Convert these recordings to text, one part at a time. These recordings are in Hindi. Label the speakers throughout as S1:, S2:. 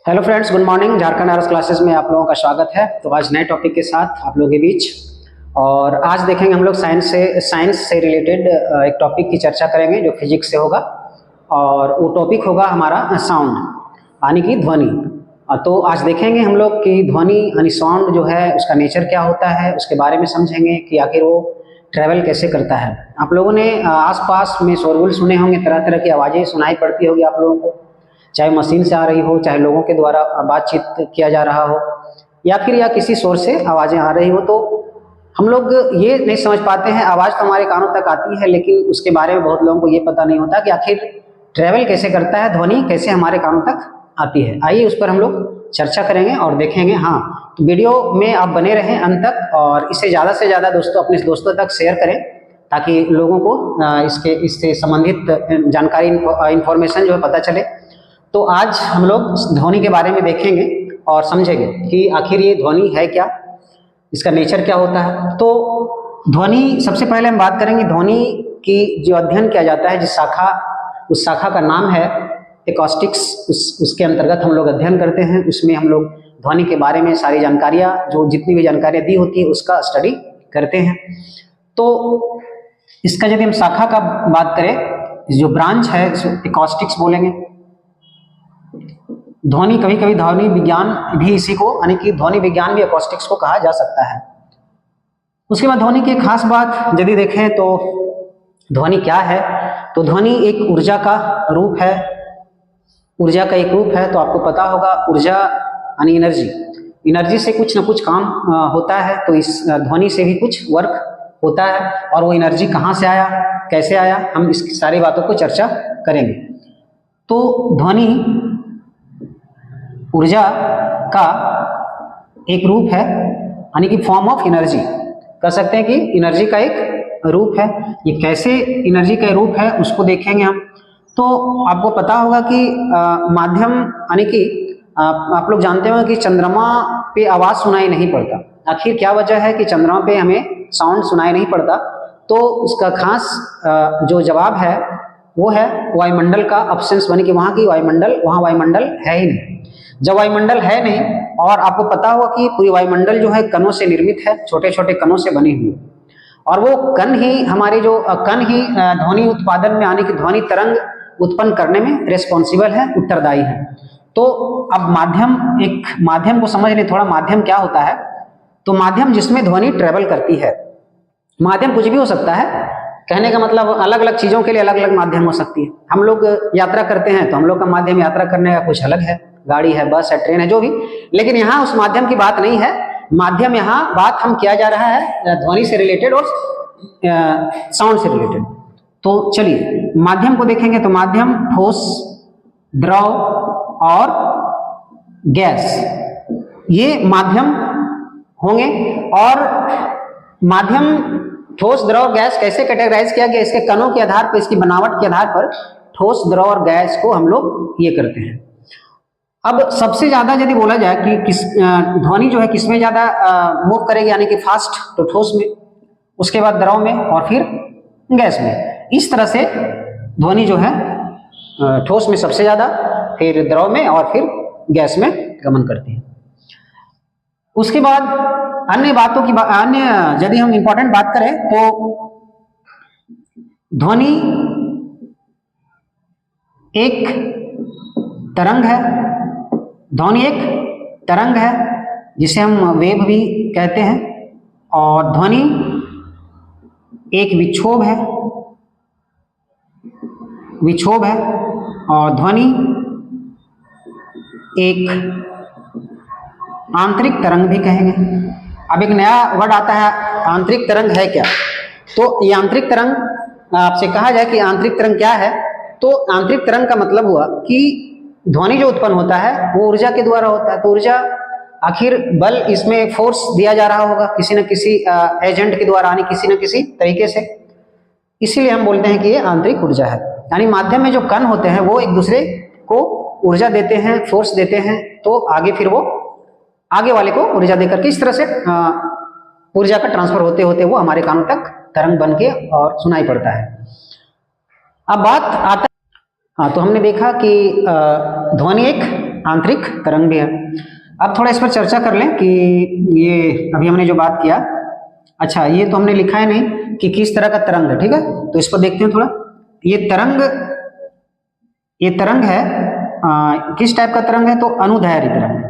S1: Hello friends, good morning. Jharkhand arts classes में आप लोगों का स्वागत है। तो आज नए टॉपिक के साथ आप लोगों के बीच, और आज देखेंगे हम लोग साइंस से रिलेटेड एक टॉपिक की चर्चा करेंगे जो फिजिक्स से होगा, और वो टॉपिक होगा हमारा साउंड यानी कि ध्वनि। तो आज देखेंगे हम लोग कि ध्वनि यानी साउंड जो है उसका नेचर क्या होता है, उसके बारे में समझेंगे कि आखिर वो ट्रैवल कैसे करता है। आप लोगों ने आसपास में शोरगुल सुने होंगे, तरह तरह की आवाज़ें सुनाई पड़ती होगी आप लोगों को, चाहे मशीन से आ रही हो, चाहे लोगों के द्वारा बातचीत किया जा रहा हो, या किसी सोर्स से आवाज़ें आ रही हो। तो हम लोग ये नहीं समझ पाते हैं, आवाज़ तो हमारे कानों तक आती है, लेकिन उसके बारे में बहुत लोगों को ये पता नहीं होता कि आखिर ट्रैवल कैसे करता है, ध्वनि कैसे हमारे कानों तक आती है। आइए उस पर हम लोग चर्चा करेंगे और देखेंगे। हाँ, तो वीडियो में आप बने रहें अंत तक, और इसे ज़्यादा से ज़्यादा अपने दोस्तों तक शेयर करें ताकि लोगों को इससे संबंधित जानकारी, इंफॉर्मेशन जो है पता चले। तो आज हम लोग ध्वनि के बारे में देखेंगे और समझेंगे कि आखिर ये ध्वनि है क्या, इसका नेचर क्या होता है। तो ध्वनि, सबसे पहले हम बात करेंगे ध्वनि की जो अध्ययन किया जाता है, उस शाखा का नाम है एकॉस्टिक्स। उसके अंतर्गत हम लोग अध्ययन करते हैं। उसमें हम लोग ध्वनि के बारे में सारी जानकारियाँ, जो जितनी भी जानकारियाँ दी होती है उसका स्टडी करते हैं। तो इसका यदि हम शाखा का बात करें, जो ब्रांच है एकॉस्टिक्स बोलेंगे। ध्वनि, कभी कभी ध्वनि विज्ञान भी इसी को, यानी कि ध्वनि विज्ञान भी एकॉस्टिक्स को कहा जा सकता है। उसके बाद ध्वनि की खास बात यदि देखें तो ध्वनि क्या है, तो ध्वनि एक ऊर्जा का रूप है। ऊर्जा का एक रूप है, तो आपको पता होगा ऊर्जा यानी एनर्जी से कुछ ना कुछ काम होता है। तो इस ध्वनि से भी कुछ वर्क होता है, और वो एनर्जी कहाँ से आया, कैसे आया, हम इस सारी बातों को चर्चा करेंगे। तो ध्वनि ऊर्जा का एक रूप है, यानी कि फॉर्म ऑफ एनर्जी कह सकते हैं कि एनर्जी का एक रूप है। ये कैसे एनर्जी का रूप है उसको देखेंगे हम। तो आपको पता होगा कि माध्यम, यानी कि आप लोग जानते हो कि चंद्रमा पे आवाज़ सुनाई नहीं पड़ता। आखिर क्या वजह है कि चंद्रमा पे हमें साउंड सुनाई नहीं पड़ता? तो उसका खास जो जवाब है वो है वायुमंडल का अब्सेंस, यानी कि वहाँ वायुमंडल है ही नहीं। जब वायुमंडल है नहीं, और आपको पता होगा कि पूरी वायुमंडल जो है कणों से निर्मित है, छोटे छोटे कणों से बनी हुई, और वो कण ही हमारे ध्वनि उत्पादन में, यानी कि ध्वनि तरंग उत्पन्न करने में रिस्पॉन्सिबल है, उत्तरदायी है। तो अब माध्यम को समझ लें थोड़ा। माध्यम क्या होता है? तो माध्यम जिसमें ध्वनि ट्रेवल करती है। माध्यम कुछ भी हो सकता है, कहने का मतलब अलग अलग चीजों के लिए अलग अलग माध्यम हो सकती है। हम लोग यात्रा करते हैं तो हम लोग का माध्यम यात्रा करने का कुछ अलग है, गाड़ी है, बस है, ट्रेन है, जो भी। लेकिन यहाँ उस माध्यम की बात नहीं है। माध्यम, यहाँ बात हम किया जा रहा है ध्वनि से रिलेटेड और साउंड से रिलेटेड। तो चलिए माध्यम को देखेंगे। तो माध्यम ठोस, द्रव और गैस, ये माध्यम होंगे। और माध्यम ठोस, द्रव, गैस कैसे कैटेगराइज किया गया? इसके कणों के आधार पर, इसकी बनावट के आधार पर ठोस, द्रव और गैस को हम लोग ये करते हैं। अब सबसे ज्यादा यदि बोला जाए कि ध्वनि जो है किसमें ज्यादा मूव करेगी, यानी कि फास्ट, तो ठोस में, उसके बाद द्रव में, और फिर गैस में। इस तरह से ध्वनि जो है ठोस में सबसे ज्यादा, फिर द्रव में, और फिर गैस में गमन करती है। उसके बाद अन्य यदि हम इंपॉर्टेंट बात करें तो ध्वनि एक तरंग है। ध्वनि एक तरंग है जिसे हम वेव भी कहते हैं, और ध्वनि एक विक्षोभ है, और ध्वनि एक आंतरिक तरंग भी कहेंगे। अब एक नया वर्ड आता है, आंतरिक तरंग है क्या? तो ये आंतरिक तरंग, आपसे कहा जाए कि आंतरिक तरंग क्या है, तो आंतरिक तरंग का मतलब हुआ कि ध्वनि जो उत्पन्न होता है वो ऊर्जा के द्वारा होता है। तो ऊर्जा, आखिर बल, इसमें फोर्स दिया जा रहा होगा किसी न किसी एजेंट के द्वारा, यानी किसी न किसी तरीके से। इसीलिए हम बोलते हैं कि ये आंतरिक ऊर्जा है। यानी माध्यम में जो कण होते हैं वो एक दूसरे को ऊर्जा देते हैं, फोर्स देते हैं, तो आगे फिर वो आगे वाले को ऊर्जा देकर के इस तरह से ऊर्जा का ट्रांसफर होते होते वो हमारे कानों तक तरंग बन के और सुनाई पड़ता है। अब बात आता, तो हमने देखा कि ध्वनि एक आंतरिक तरंग भी है। अब थोड़ा इस पर चर्चा कर लें कि ये अभी हमने जो बात किया, अच्छा ये तो हमने लिखा है नहीं कि किस तरह का तरंग है, ठीक है, तो इसको देखते हैं थोड़ा। ये तरंग है किस टाइप का तरंग है, तो अनुदैर्घ्य तरंग,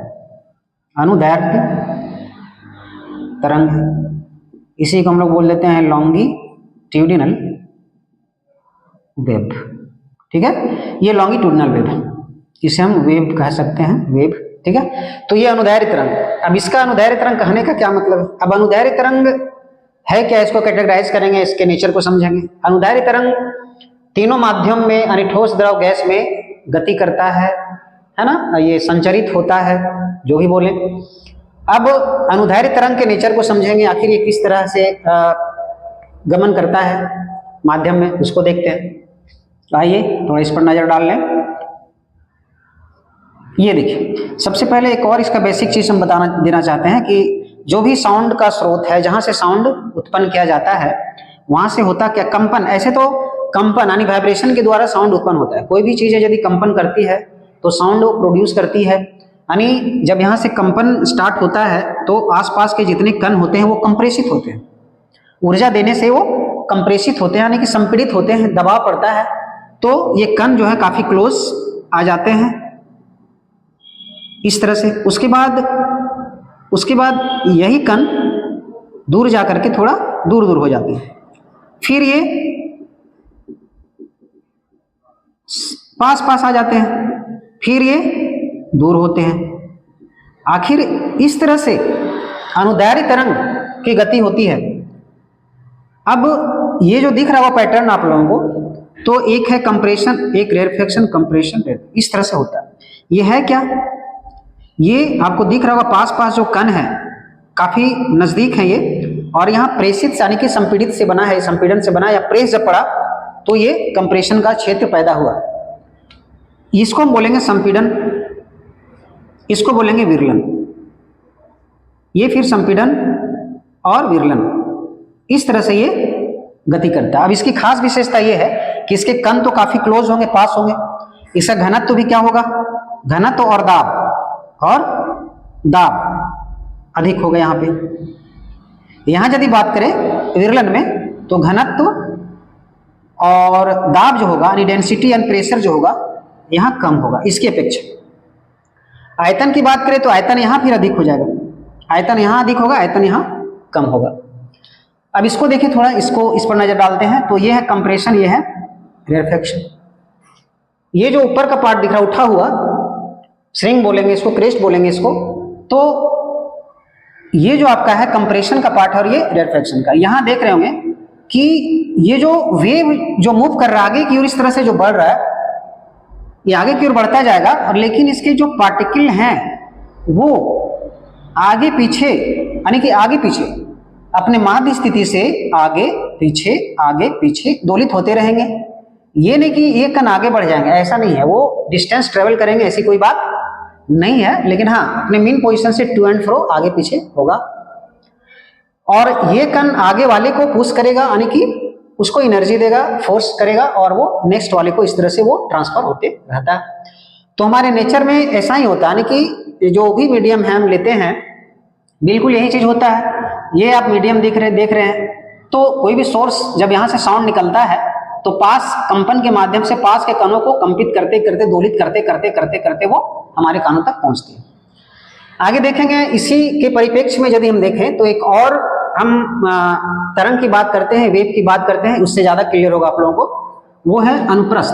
S1: अनुदैर्घ्य तरंग है। इसी को हम लोग बोल देते हैं लॉन्गिट्यूडिनल वेव, ठीक है, ये लॉन्गिट्यूडिनल वेव है, इसे हम वेव कह सकते हैं, वेव, ठीक है। तो ये अनुदैर्घ्य तरंग। अब इसका अनुदैर्घ्य तरंग कहने का क्या मतलब है? अब अनुदैर्घ्य तरंग है क्या, इसको कैटेगराइज करेंगे, इसके नेचर को समझेंगे। अनुदैर्घ्य तरंग तीनों माध्यम में यानी ठोस, द्रव, गैस में गति करता है ना, ये संचरित होता है, जो भी बोले। अब अनुदैर्घ्य तरंग के नेचर को समझेंगे, आखिर ये किस तरह से गमन करता है माध्यम में, उसको देखते हैं। आइए थोड़ा इस पर नजर डाल लें। ये देखिए, सबसे पहले एक और इसका बेसिक चीज हम देना चाहते हैं कि जो भी साउंड का स्रोत है, जहां से साउंड उत्पन्न किया जाता है, वहां से होता क्या, कंपन। ऐसे तो कंपन यानी वाइब्रेशन के द्वारा साउंड उत्पन्न होता है। कोई भी चीज है यदि कंपन करती है तो साउंड प्रोड्यूस करती है, यानी जब यहाँ से कंपन स्टार्ट होता है तो आसपास के जितने कण होते हैं वो कंप्रेसित होते हैं, ऊर्जा देने से वो कंप्रेसित होते हैं, यानी कि संपीड़ित होते हैं, दबाव पड़ता है, तो ये कण जो है काफी क्लोज आ जाते हैं इस तरह से। उसके बाद यही कण दूर जा करके थोड़ा दूर दूर हो जाते हैं, फिर ये पास पास आ जाते हैं, फिर ये दूर होते हैं। आखिर इस तरह से अनुदैर्घ्य तरंग की गति होती है। अब ये जो दिख रहा है पैटर्न आप लोगों को, तो एक है कंप्रेशन, एक रेरफेक्शन, कंप्रेशन, इस तरह से होता है। ये है क्या, ये आपको दिख रहा होगा पास पास जो कण है काफी नजदीक है ये, और यहाँ प्रेसित यानी कि संपीड़ित से बना है, संपीड़न से बना, या प्रेस जब पड़ा तो ये कंप्रेशन का क्षेत्र पैदा हुआ। इसको हम बोलेंगे संपीड़न, इसको बोलेंगे विरलन। ये फिर संपीड़न और विरलन, इस तरह से ये गति करता है। अब इसकी खास विशेषता ये है कि इसके कण तो काफी क्लोज होंगे, पास होंगे। इसका घनत्व भी क्या होगा, घनत्व और दाब अधिक होगा। यहाँ पे यहाँ यदि बात करें विरलन में तो घनत्व और दाब जो होगा यानी डेंसिटी एंड प्रेशर जो होगा यहाँ कम होगा इसकी अपेक्षा। आयतन की बात करें तो आयतन यहाँ फिर अधिक हो जाएगा, आयतन यहाँ अधिक होगा, आयतन यहाँ कम होगा। अब इसको देखिए थोड़ा, इसको इस पर नजर डालते हैं। तो ये है कंप्रेशन, ये है रेरफेक्शन। ये जो ऊपर का पार्ट दिख रहा है उठा हुआ, श्रिंग बोलेंगे इसको, क्रेस्ट बोलेंगे इसको, तो ये जो आपका है कंप्रेशन का पार्ट है और ये रेरफेक्शन का। यहाँ देख रहे होंगे कि ये जो वेव जो मूव कर रहा है आगे की ओर, इस तरह से जो बढ़ रहा है, ये आगे की ओर बढ़ता जाएगा, और लेकिन इसके जो पार्टिकल हैं वो आगे पीछे यानी कि आगे पीछे अपने माध्य स्थिति से आगे पीछे दोलित होते रहेंगे। ये नहीं कि ये कण आगे बढ़ जाएंगे, ऐसा नहीं है, वो डिस्टेंस ट्रेवल करेंगे, ऐसी कोई बात नहीं है, लेकिन हाँ अपने मेन पोजीशन से टू एंड फ्रो आगे पीछे होगा। और ये कण आगे वाले को पुश करेगा यानी कि उसको एनर्जी देगा, फोर्स करेगा, और वो नेक्स्ट वाले को इस तरह से वो ट्रांसफर होते रहता है। तो हमारे नेचर में ऐसा ही होता है, यानी कि जो भी मीडियम है हम लेते हैं बिल्कुल यही चीज होता है। ये आप मीडियम देख रहे हैं, तो कोई भी सोर्स जब यहाँ से साउंड निकलता है तो पास कंपन के माध्यम से पास के कणों को कंपित करते करते, दोलित करते करते वो हमारे कानों तक पहुंचती है। आगे देखेंगे इसी के परिप्रेक्ष्य में यदि हम देखें तो एक और हम तरंग की बात करते हैं, वेव की बात करते हैं, उससे ज्यादा क्लियर होगा आप लोगों को। वो है अनुप्रस्थ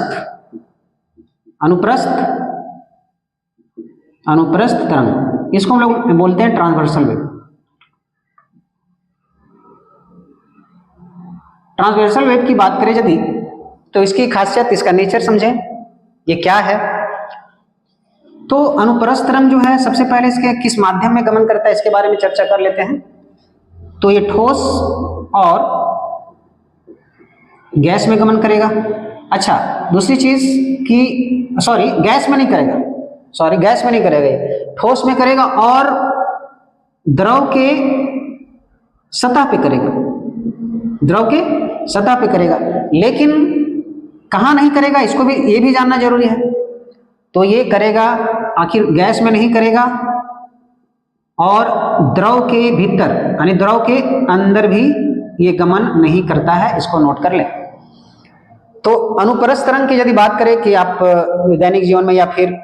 S1: तरंग। इसको हम लोग बोलते हैं ट्रांसवर्सल वेव। ट्रांसवर्सल वेव की बात करें यदि तो इसकी खासियत, इसका नेचर समझें, ये क्या है। तो अनुप्रस्थ तरंग जो है सबसे पहले इसके किस माध्यम में गमन करता है इसके बारे में चर्चा कर लेते हैं। तो ये ठोस और गैस में गमन करेगा। अच्छा, दूसरी चीज कि गैस में नहीं करेगा, ये ठोस में करेगा और द्रव के सतह पे करेगा, लेकिन कहाँ नहीं करेगा इसको भी, ये भी जानना जरूरी है। तो ये करेगा आखिर गैस में नहीं करेगा और द्रव के भीतर यानी द्रव के अंदर भी ये गमन नहीं करता है, इसको नोट कर लें। तो अनुप्रस्थ तरंग की यदि बात करें कि आप दैनिक जीवन में या फिर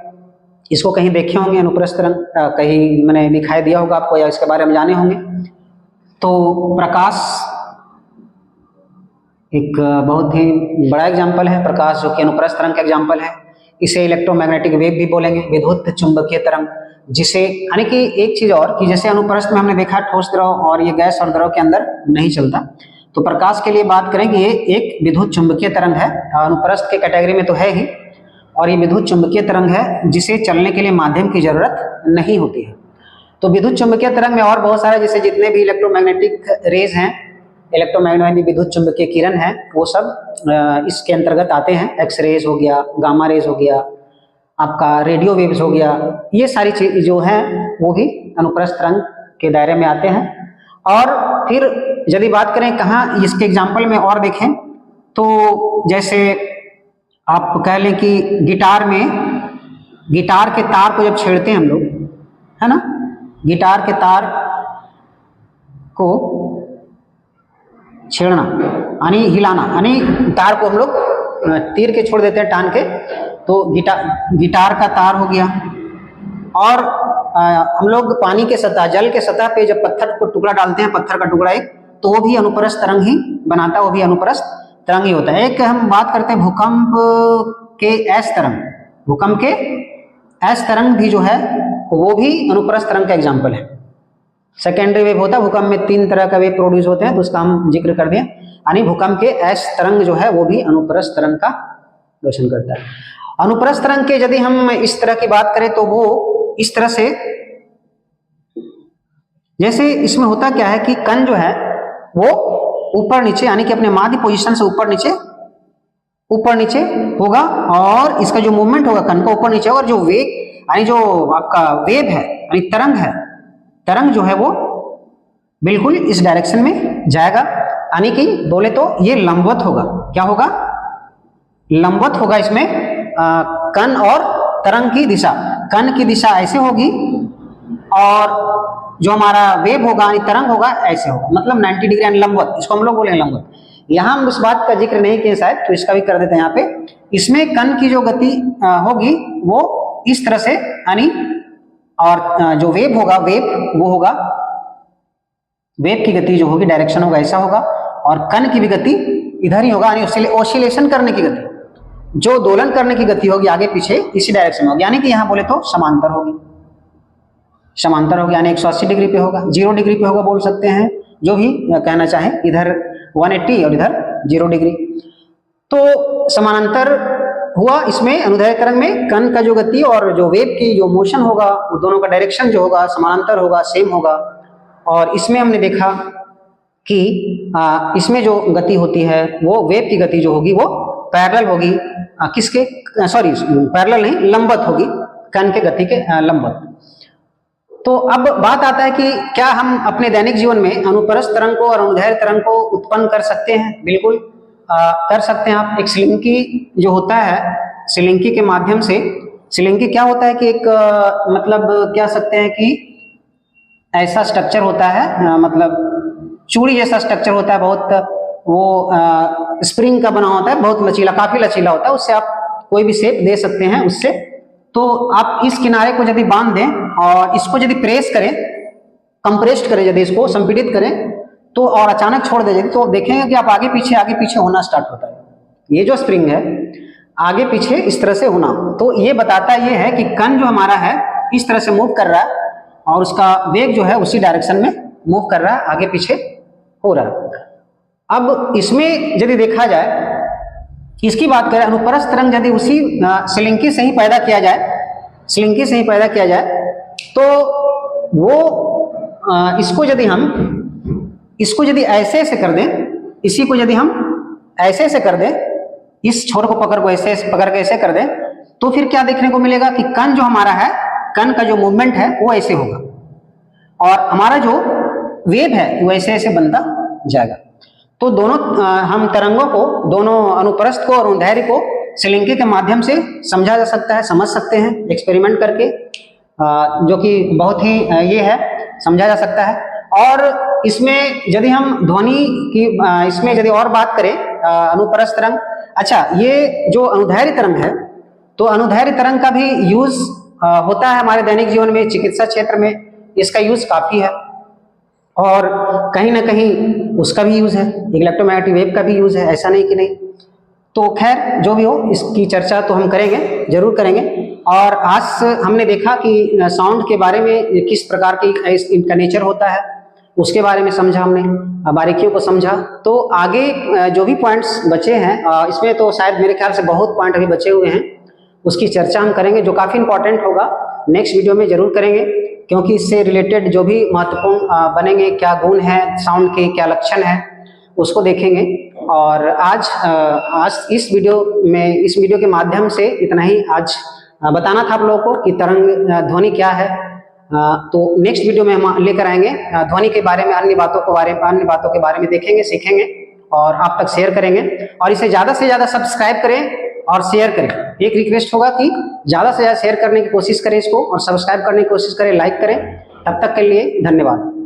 S1: इसको कहीं देखे होंगे, अनुप्रस्थ तरंग कहीं मैंने दिखाई दिया होगा आपको या इसके बारे में जाने होंगे। तो प्रकाश एक बहुत ही बड़ा एग्जाम्पल है, प्रकाश जो कि अनुप्रस्थ तरंग का एग्जाम्पल है। इसे इलेक्ट्रोमैग्नेटिक वेव भी बोलेंगे, विद्युत चुंबकीय तरंग, जिसे यानी कि एक चीज और कि जैसे अनुप्रस्थ में हमने देखा ठोस द्रव और ये गैस और द्रव के अंदर नहीं चलता, तो प्रकाश के लिए बात करें कि ये एक विद्युत चुंबकीय तरंग है, अनुप्रस्थ के कैटेगरी में तो है ही, और ये विद्युत चुंबकीय तरंग है जिसे चलने के लिए माध्यम की जरूरत नहीं होती है। तो विद्युत चुंबकीय तरंग में और बहुत सारे जैसे जितने भी इलेक्ट्रोमैग्नेटिक रेज हैं, इलेक्ट्रोमैग्नेटिक विद्युत चुंबकीय किरण है, वो सब इसके अंतर्गत आते हैं। एक्स रेज हो गया, गामा रेज हो गया, आपका रेडियो वेव्स हो गया, ये सारी चीज जो है वो भी अनुप्रस्थ तरंग के दायरे में आते हैं। और फिर यदि बात करें कहाँ इसके एग्जाम्पल में और देखें, तो जैसे आप कह लें कि गिटार में, गिटार के तार को जब छेड़ते हैं हम लोग, है ना, गिटार के तार को छेड़ना यानी हिलाना, यानी तार को हम लोग तीर के छोड़ देते हैं टान के, तो गिटार का तार हो गया। और हम लोग पानी के सतह, जल के सतह पे जब पत्थर को टुकड़ा डालते हैं, पत्थर का टुकड़ा एक, तो वो भी अनुप्रस्थ तरंग ही बनाता है, वो भी अनुप्रस्थ तरंग ही होता है। एक हम बात करते हैं भूकंप के एस तरंग, भूकंप के एस तरंग भी जो है वो भी अनुप्रस्थ तरंग का एग्जाम्पल है। सेकेंडरी वेव होता है, भूकंप में 3 तरह का वेव प्रोड्यूस होते हैं, तो उसका हम जिक्र कर दें, यानी भूकंप के एस तरंग जो है वो भी अनुप्रस्थ तरंग का रोशन करता है। अनुप्रस्थ तरंग के यदि हम इस तरह की बात करें तो वो इस तरह से, जैसे इसमें होता क्या है कि कण जो है वो ऊपर नीचे यानी कि अपने माध्य पोजीशन से ऊपर नीचे होगा, और इसका जो मूवमेंट होगा कण का ऊपर नीचे होगा, और जो वेग यानी जो आपका वेव है यानी तरंग है, तरंग जो है वो बिल्कुल इस डायरेक्शन में जाएगा, यानी कि बोले तो ये लंबवत होगा। क्या होगा? लंबवत होगा। इसमें कण और तरंग की दिशा, कण की दिशा ऐसे होगी और जो हमारा वेव होगा यानी तरंग होगा ऐसे होगा, मतलब 90 डिग्री यानी लंबवत, इसको हम लोग बोलेंगे लंबवत। यहां हम उस बात का जिक्र नहीं किए शायद, तो इसका भी कर देते हैं यहाँ पे। इसमें कण की जो गति होगी वो इस तरह से, यानी और जो वेव होगा, वेव वो होगा, वेव की गति जो होगी डायरेक्शन होगा ऐसा होगा, और कण की भी गति इधर ही होगा, यानी ऑसिलेशन करने की गति, जो दोलन करने की गति होगी आगे पीछे इसी डायरेक्शन में होगी, यानी कि यहाँ बोले तो समांतर होगी, समांतर होगी, यानी 180 डिग्री पे होगा, 0 डिग्री पे होगा बोल सकते हैं, जो भी कहना चाहें, इधर 180 और इधर 0 डिग्री। तो समानांतर हुआ इसमें अनुदैर्ध्य तरंग में, कण का जो गति और जो वेव की जो मोशन होगा वो दोनों का डायरेक्शन जो होगा समानांतर होगा, सेम होगा। और इसमें हमने देखा कि इसमें जो गति होती है वो वेव की गति जो होगी वो पैरेलल होगी, किसके, सॉरी पैरेलल नहीं, लंबवत होगी, कण के गति के लंबवत। तो अब बात आता है कि क्या हम अपने दैनिक जीवन में अनुप्रस्थ तरंग को और अनुदैर्ध्य तरंग को उत्पन्न कर सकते हैं? बिल्कुल कर सकते हैं आप। एक सिलिंकी जो होता है, सिलिंकी के माध्यम से, सिलिंकी क्या होता है कि एक मतलब क्या सकते हैं कि ऐसा स्ट्रक्चर होता है, मतलब चूड़ी जैसा स्ट्रक्चर होता है, बहुत वो स्प्रिंग का बना होता है, बहुत लचीला, काफी लचीला होता है, उससे आप कोई भी शेप दे सकते हैं उससे। तो आप इस किनारे को यदि बांध दें और इसको यदि प्रेस करें, कंप्रेस्ड करें, यदि इसको संपीड़ित करें तो, और अचानक छोड़ दें तो देखेंगे कि आप आगे पीछे होना स्टार्ट होता है। ये जो स्प्रिंग है आगे पीछे इस तरह से होना, तो ये बताता ये है कि कण जो हमारा है इस तरह से मूव कर रहा है और उसका वेग जो है उसी डायरेक्शन में मूव कर रहा है, आगे पीछे हो रहा है। अब इसमें यदि देखा जाए, इसकी बात करें, अनुप्रस्थ तरंग यदि उसी सिलिंकी से ही पैदा किया जाए, सिलिंकी से ही पैदा किया जाए, तो वो इसको यदि ऐसे से कर दें, इसी को यदि हम ऐसे से कर दें, इस छोर को पकड़ के ऐसे कर दें, तो फिर क्या देखने को मिलेगा कि कण जो हमारा है, कण का जो मूवमेंट है वो ऐसे होगा और हमारा जो वेव है वो ऐसे ऐसे बनता जाएगा। तो दोनों हम तरंगों को, दोनों अनुप्रस्थ को और अनुदैर्ध्य को सिलिंकी के माध्यम से समझा जा सकता है, समझ सकते हैं एक्सपेरिमेंट करके, जो कि बहुत ही ये है, समझा जा सकता है। और इसमें यदि हम ध्वनि की इसमें यदि और बात करें अनुप्रस्थ तरंग, अच्छा ये जो अनुदैर्घ्य तरंग है, तो अनुदैर्घ्य तरंग का भी यूज होता है हमारे दैनिक जीवन में, चिकित्सा क्षेत्र में इसका यूज काफी है, और कहीं ना कहीं उसका भी यूज है, इलेक्ट्रोमैग्नेटिक वेव का भी यूज है, ऐसा नहीं कि नहीं। तो खैर जो भी हो, इसकी चर्चा तो हम करेंगे, जरूर करेंगे। और आज हमने देखा कि साउंड के बारे में किस प्रकार की इनका नेचर होता है, उसके बारे में समझा हमने, बारीकियों को समझा। तो आगे जो भी पॉइंट्स बचे हैं, इसमें तो शायद मेरे ख्याल से बहुत पॉइंट अभी बचे हुए हैं, उसकी चर्चा हम करेंगे, जो काफी इंपॉर्टेंट होगा, नेक्स्ट वीडियो में जरूर करेंगे, क्योंकि इससे रिलेटेड जो भी महत्वपूर्ण बनेंगे, क्या गुण है साउंड के, क्या लक्षण है, उसको देखेंगे। और आज इस वीडियो के माध्यम से इतना ही आज बताना था आप लोगों को कि तरंग ध्वनि क्या है। तो नेक्स्ट वीडियो में हम लेकर आएंगे ध्वनि के बारे में, अन्य बातों के बारे में देखेंगे, सीखेंगे और आप तक शेयर करेंगे। और इसे ज्यादा से ज्यादा सब्सक्राइब करें और शेयर करें। एक रिक्वेस्ट होगा कि ज्यादा से ज्यादा शेयर करने की कोशिश करें इसको, और सब्सक्राइब करने की कोशिश करें, लाइक करें। तब तक के लिए धन्यवाद।